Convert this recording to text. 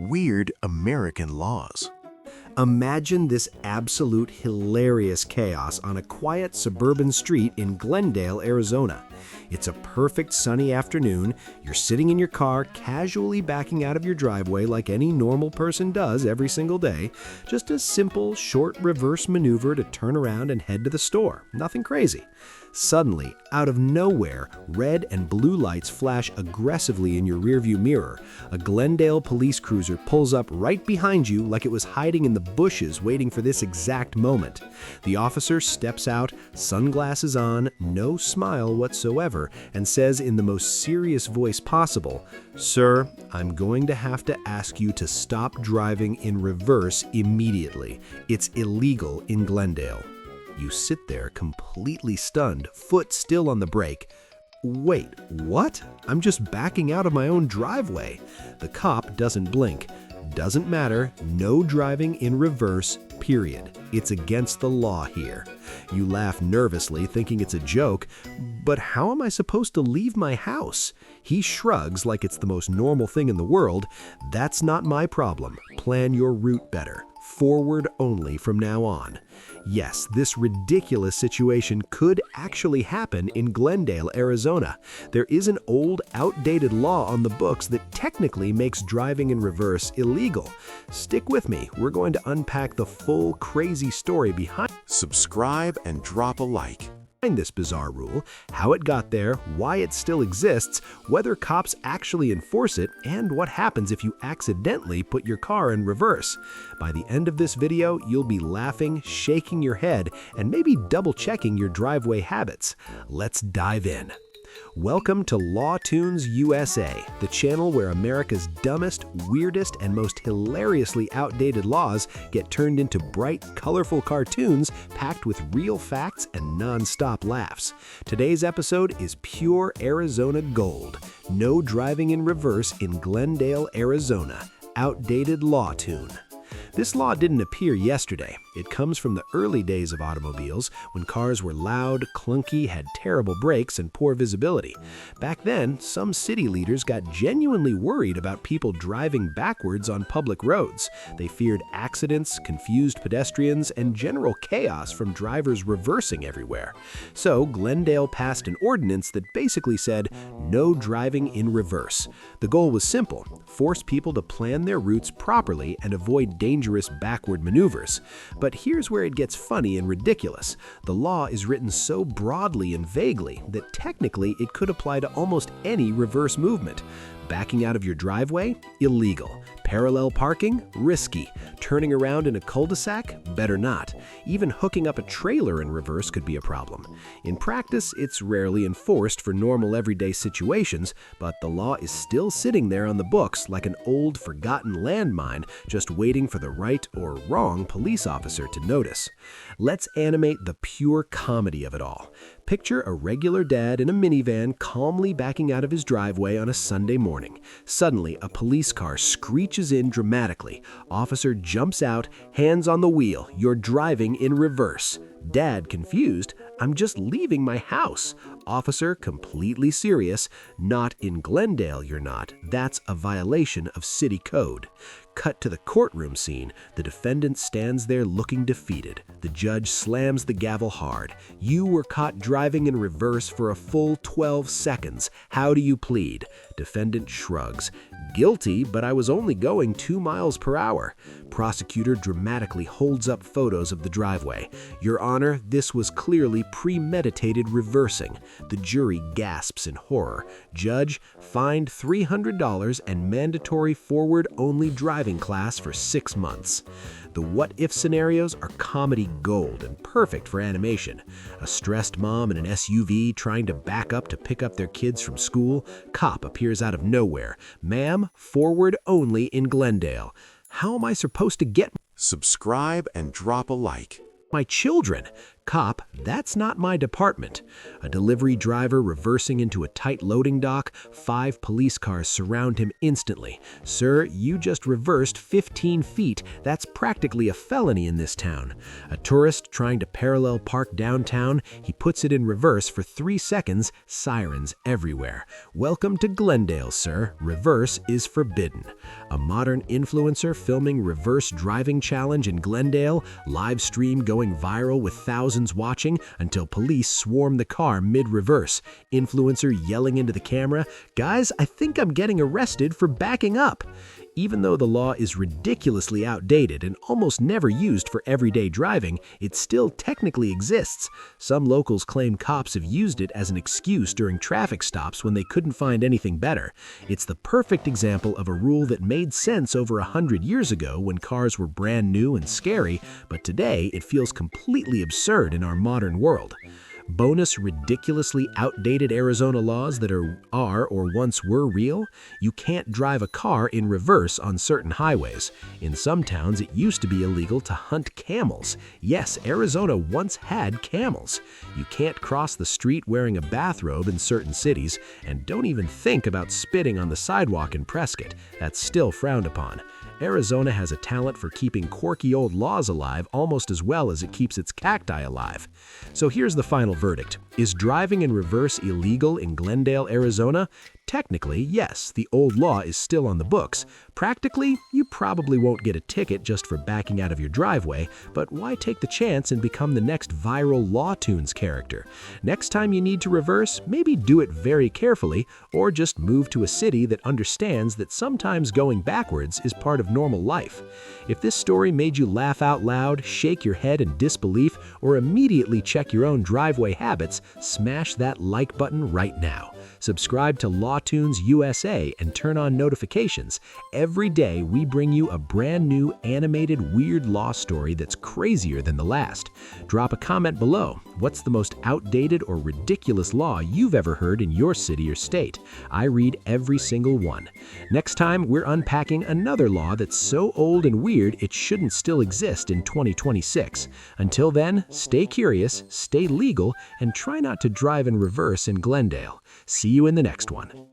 Weird American laws. Imagine this absolute hilarious chaos on a quiet suburban street in Glendale, Arizona. It's a perfect sunny afternoon. You're sitting in your car, casually backing out of your driveway like any normal person does every single day. Just a simple, short reverse maneuver to turn around and head to the store. Nothing crazy. Suddenly, out of nowhere, red and blue lights flash aggressively in your rearview mirror. A Glendale police cruiser pulls up right behind you like it was hiding in the bushes waiting for this exact moment. The officer steps out, sunglasses on, no smile whatsoever, and says in the most serious voice possible, "Sir, I'm going to have to ask you to stop driving in reverse immediately. It's illegal in Glendale." You sit there completely stunned, foot still on the brake. Wait, what? I'm just backing out of my own driveway. The cop doesn't blink. Doesn't matter, no driving in reverse, period. It's against the law here. You laugh nervously, thinking it's a joke, but how am I supposed to leave my house? He shrugs like it's the most normal thing in the world. That's not my problem. Plan your route better. Forward only from now on. Yes, this ridiculous situation could actually happen in Glendale, Arizona. There is an old, outdated law on the books that technically makes driving in reverse illegal. Stick with me. We're going to unpack the full crazy story behind Subscribe and drop a like. this bizarre rule, how it got there, why it still exists, whether cops actually enforce it, and what happens if you accidentally put your car in reverse. By the end of this video, you'll be laughing, shaking your head, and maybe double-checking your driveway habits. Let's dive in. Welcome to Law Tunes USA, the channel where America's dumbest, weirdest, and most hilariously outdated laws get turned into bright, colorful cartoons packed with real facts and non-stop laughs. Today's episode is pure Arizona gold. No driving in reverse in Glendale, Arizona. Outdated law tune. This law didn't appear yesterday. It comes from the early days of automobiles, when cars were loud, clunky, had terrible brakes, and poor visibility. Back then, some city leaders got genuinely worried about people driving backwards on public roads. They feared accidents, confused pedestrians, and general chaos from drivers reversing everywhere. So, Glendale passed an ordinance that basically said, no driving in reverse. The goal was simple: force people to plan their routes properly and avoid dangerous backward maneuvers. But here's where it gets funny and ridiculous. The law is written so broadly and vaguely that technically it could apply to almost any reverse movement. Backing out of your driveway? Illegal. Parallel parking? Risky. Turning around in a cul-de-sac? Better not. Even hooking up a trailer in reverse could be a problem. In practice, it's rarely enforced for normal everyday situations, but the law is still sitting there on the books like an old, forgotten landmine, just waiting for the right or wrong police officer to notice. Let's animate the pure comedy of it all. Picture a regular dad in a minivan calmly backing out of his driveway on a Sunday morning. Suddenly, a police car screeches in dramatically. Officer jumps out, hands on the wheel. You're driving in reverse. Dad, confused, I'm just leaving my house. Officer, completely serious, not in Glendale you're not. That's a violation of city code. Cut to the courtroom scene. The defendant stands there looking defeated. The judge slams the gavel hard. You were caught driving in reverse for a full 12 seconds. How do you plead? Defendant shrugs. Guilty, but I was only going 2 miles per hour. Prosecutor dramatically holds up photos of the driveway. Your Honor, this was clearly premeditated reversing. The jury gasps in horror. Judge, fined $300 and mandatory forward-only driving class for 6 months. The what-if scenarios are comedy gold and perfect for animation. A stressed mom in an SUV trying to back up to pick up their kids from school. Cop appears out of nowhere. Ma'am, forward only in Glendale. How am I supposed to get Subscribe and drop a like. my children? Cop, that's not my department. A delivery driver reversing into a tight loading dock, 5 police cars surround him instantly. Sir, you just reversed 15 feet. That's practically a felony in this town. A tourist trying to parallel park downtown, he puts it in reverse for 3 seconds, sirens everywhere. Welcome to Glendale, sir. Reverse is forbidden. A modern influencer filming reverse driving challenge in Glendale, live stream going viral with thousands watching until police swarm the car mid-reverse. Influencer yelling into the camera, "Guys, I think I'm getting arrested for backing up." Even though the law is ridiculously outdated and almost never used for everyday driving, it still technically exists. Some locals claim cops have used it as an excuse during traffic stops when they couldn't find anything better. It's the perfect example of a rule that made sense over 100 years ago when cars were brand new and scary, but today it feels completely absurd in our modern world. Bonus ridiculously outdated Arizona laws that are or once were real. You can't drive a car in reverse on certain highways. In some towns, it used to be illegal to hunt camels. Yes, Arizona once had camels. You can't cross the street wearing a bathrobe in certain cities, and don't even think about spitting on the sidewalk in Prescott. That's still frowned upon. Arizona has a talent for keeping quirky old laws alive almost as well as it keeps its cacti alive. So here's the final verdict. Is driving in reverse illegal in Glendale, Arizona? Technically, yes, the old law is still on the books. Practically, you probably won't get a ticket just for backing out of your driveway, but why take the chance and become the next viral Law Tunes character? Next time you need to reverse, maybe do it very carefully, or just move to a city that understands that sometimes going backwards is part of normal life. If this story made you laugh out loud, shake your head in disbelief, or immediately check your own driveway habits, smash that like button right now. Subscribe to Law Tunes USA and turn on notifications. Every day we bring you a brand new animated weird law story that's crazier than the last. Drop a comment below. What's the most outdated or ridiculous law you've ever heard in your city or state? I read every single one. Next time, we're unpacking another law that's so old and weird it shouldn't still exist in 2026. Until then, stay curious, stay legal, and try not to drive in reverse in Glendale. See you in the next one.